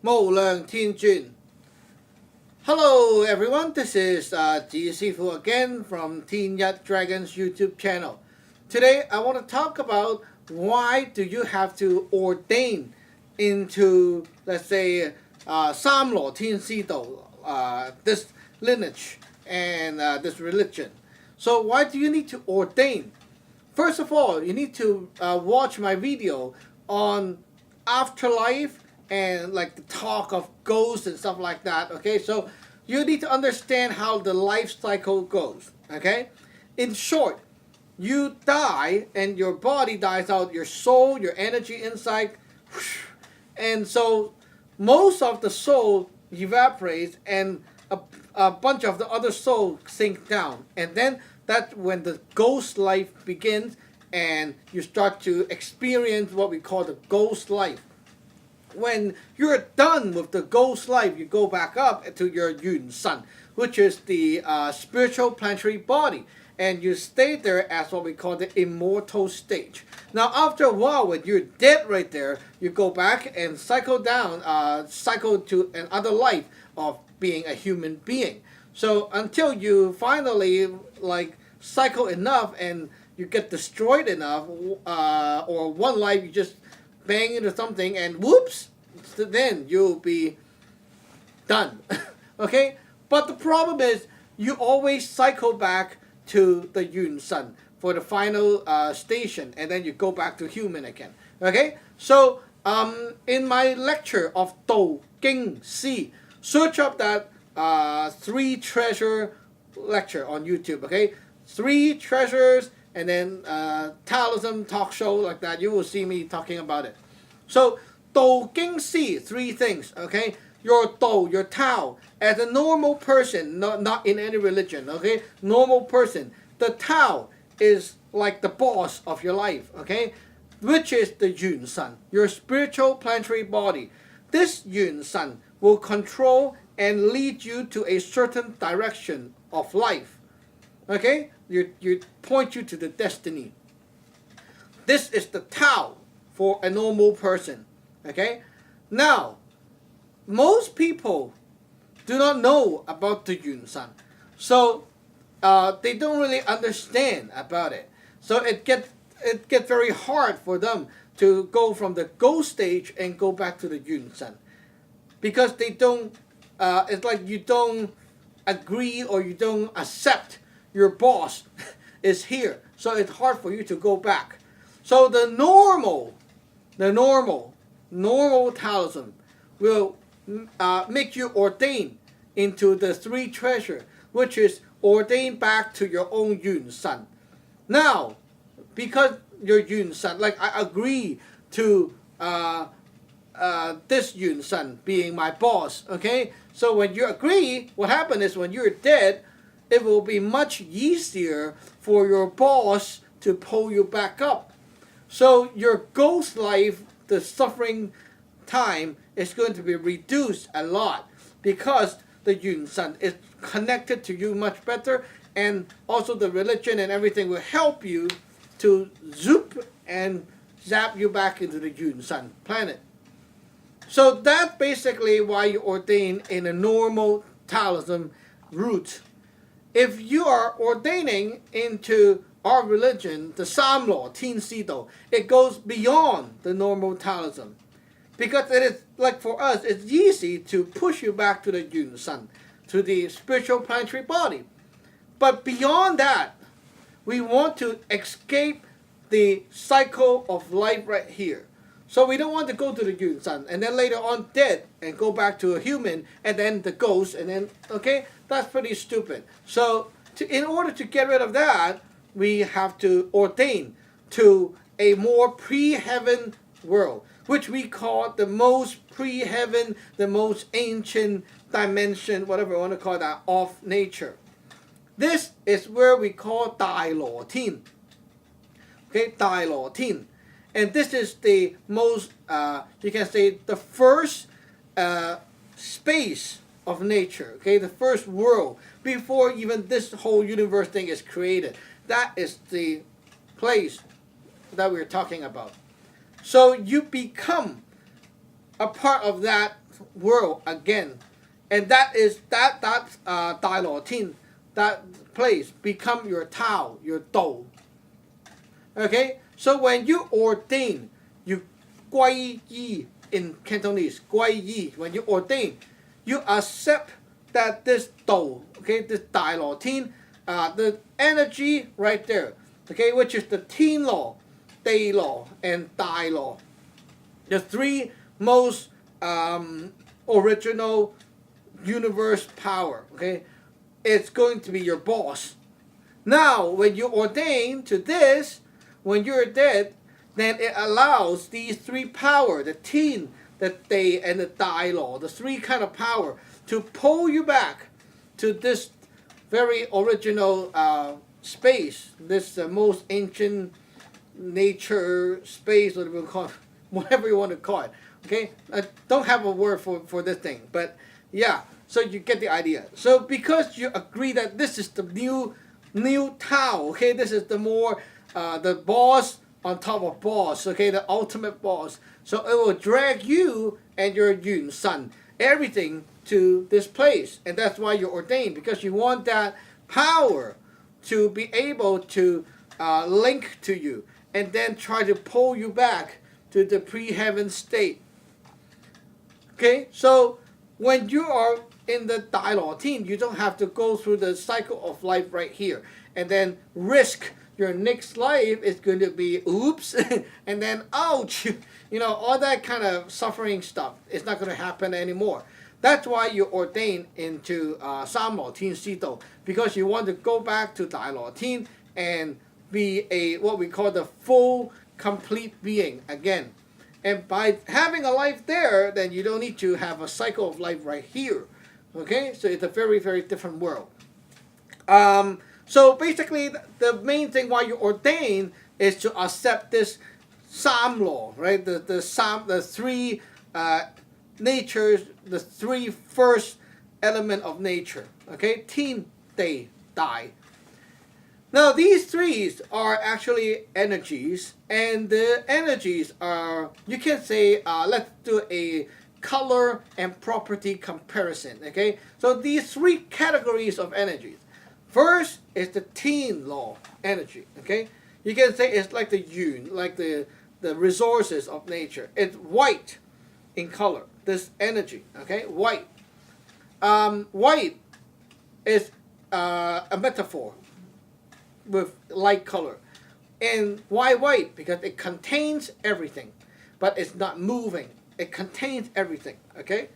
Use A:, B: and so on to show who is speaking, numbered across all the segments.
A: 無量天尊. Hello everyone, this is Sifu again from Yat Dragon's YouTube channel. Today I want to talk about why do you have to ordain into, let's say, Saam Law Sun Gung, this lineage and this religion. So why do you need to ordain? First of all, you need to watch my video on afterlife and like the talk of ghosts and stuff like that. Okay, so you need to understand how the life cycle goes. Okay, in short, you die and your body dies out, your soul, your energy inside, and so most of the soul evaporates and a bunch of the other soul sink down, and then that's when the ghost life begins and you start to experience what we call the ghost life. When you're done with the ghost life, you go back up to your Yun Sun, which is the spiritual planetary body, and you stay there as what we call the immortal stage. Now after a while, when you're dead right there, you go back and cycle to another life of being a human being. So until you finally like cycle enough and you get destroyed enough, or one life you just bang into something and whoops, then you'll be done. Okay, but the problem is you always cycle back to the Yun Sun for the final station, and then you go back to human again. Okay, so in my lecture of Daoism, search up that 3 treasure lecture on YouTube. Okay, 3 treasures, and then Taoism talk show like that. You will see me talking about it. So Daoism, 3 things. Okay, your Dao, your Tao, as a normal person, not in any religion. Okay, normal person. The Tao is like the boss of your life. Okay, which is the Yun Sun, your spiritual planetary body. This Yun Sun will control and lead you to a certain direction of life. Okay, you point you to the destiny. This is the Tao for a normal person. Okay, now most people do not know about the Yun Sun, so they don't really understand about it. So it gets very hard for them to go from the ghost stage and go back to the Yun Sun, because they don't. It's like you don't agree or you don't accept your boss is here, so it's hard for you to go back. So the normal Taoism will make you ordain into the 3 treasure, which is ordain back to your own Yun Sun. Now, because your Yun Sun, like I agree to this Yun Sun being my boss, okay? So when you agree, what happens is when you're dead, it will be much easier for your boss to pull you back up. So your ghost life, the suffering time, is going to be reduced a lot because the Yun Sun is connected to you much better, and also the religion and everything will help you to zoop and zap you back into the Yun Sun planet. So that's basically why you ordain in a normal Taoism route. If you are ordaining into our religion, the Saam Law Sun Gung, it goes beyond the normal Taoism. Because it is, like for us, it's easy to push you back to the Yun Sun, to the spiritual planetary body. But beyond that, we want to escape the cycle of life right here. So we don't want to go to the Yun Sun and then later on dead and go back to a human and then the ghost and then, okay, that's pretty stupid. So in order to get rid of that, we have to ordain to a more pre-heaven world, which we call the most pre-heaven, the most ancient dimension, whatever you want to call that, of nature. This is where we call Dai Law Sun. Okay, Dai Law Sun. And this is the most, you can say, the first space of nature, okay, the first world, before even this whole universe thing is created. That is the place that we're talking about. So you become a part of that world again, and that is that Dai Lo Tin, that place become your Tao, your Dao. Okay, so when you ordain, you 皈依 in Cantonese, 皈依. When you ordain, you accept that this Dao, okay, this Dai Lo Tin, the energy right there, okay, which is the Tin Law, Dai Law, and Dai Law, the three most original universe power, okay, it's going to be your boss. Now, when you ordain to this, when you're dead, then it allows these three power, the Tin, the Dai, and the Dai Law, the three kind of power, to pull you back to this very original space, this most ancient nature space, whatever you call it, whatever you want to call it. Okay, I don't have a word for this thing, but yeah, so you get the idea. So because you agree that this is the new Tao, okay, this is the more the boss on top of boss, okay, the ultimate boss. So it will drag you and your Yun Sun, everything to this place, and that's why you're ordained, because you want that power to be able to link to you and then try to pull you back to the pre-heaven state. Okay, so when you are in the Dai Lo Tin, you don't have to go through the cycle of life right here and then risk your next life is going to be oops and then ouch, you know, all that kind of suffering stuff. It's not going to happen anymore. That's why you ordain into Saam Law Tin Sito, because you want to go back to Dai Lo Tin and be a what we call the full, complete being again. And by having a life there, then you don't need to have a cycle of life right here. Okay, so it's a very, very different world. So basically, the main thing why you ordain is to accept this Saam Law, right? The three natures, the three first element of nature. Okay, Tin, Dai, Dai. Now these three are actually energies, and the energies are, you can say, let's do a color and property comparison. Okay, so these three categories of energies. First is the Tin Law energy. Okay, you can say it's like the Yun, like the resources of nature. It's white in color. This energy, okay, white. White is a metaphor with light color. And why white? Because it contains everything, but it's not moving. It contains everything, okay?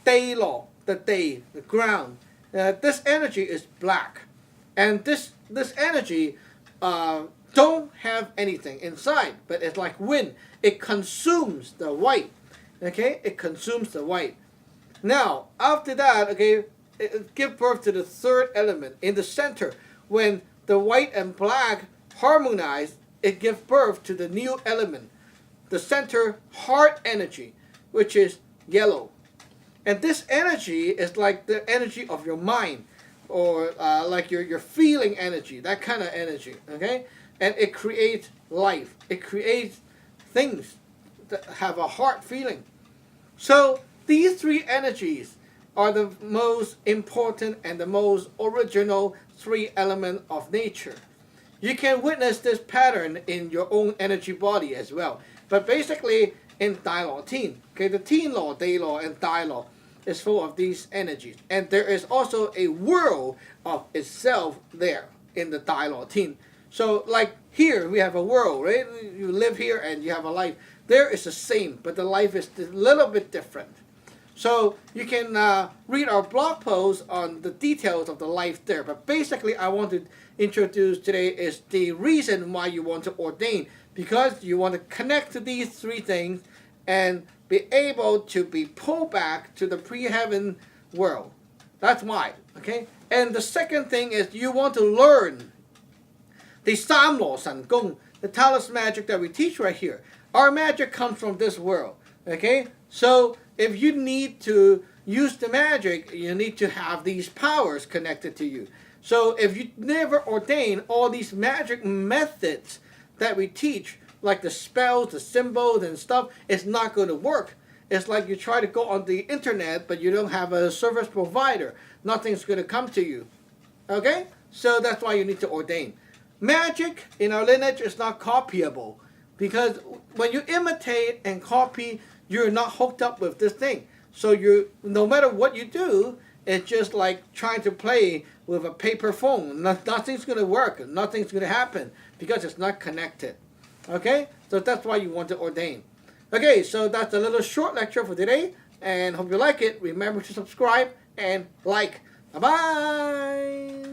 A: Dai Law, the Dai, the ground. This energy is black. And this energy don't have anything inside, but it's like wind. It consumes the white, okay? It consumes the white. Now, after that, okay, it gives birth to the third element in the center. When the white and black harmonize, it gives birth to the new element, the center heart energy, which is yellow. And this energy is like the energy of your mind, or like your feeling energy, that kind of energy, okay? And it creates life. It creates things that have a heart feeling. So these three energies are the most important and the most original three elements of nature. You can witness this pattern in your own energy body as well. But basically, in Dai Lo Tin, okay, the Tin Law, Dai Law, and Dai Law is full of these energies. And there is also a world of itself there in the Dai Lo Tin. So like here, we have a world, right? You live here and you have a life. There is the same, but the life is a little bit different. So you can read our blog post on the details of the life there. But basically, I want to introduce today is the reason why you want to ordain. Because you want to connect to these three things and be able to be pulled back to the pre-heaven world. That's why, okay? And the second thing is you want to learn the Saam Law Sun Gung, the Taoist magic that we teach right here. Our magic comes from this world, okay? So if you need to use the magic, you need to have these powers connected to you. So if you never ordain all these magic methods that we teach, like the spells, the symbols and stuff, it's not going to work. it's like you try to go on the internet, but you don't have a service provider. Nothing's going to come to you. Okay? So that's why you need to ordain. Magic in our lineage is not copyable, because when you imitate and copy, you're not hooked up with this thing. So no matter what you do, it's just like trying to play with a paper phone. Nothing's going to work. Nothing's going to happen because it's not connected. Okay? So that's why you want to ordain. Okay, so that's a little short lecture for today, and hope you like it. Remember to subscribe and like. Bye-bye!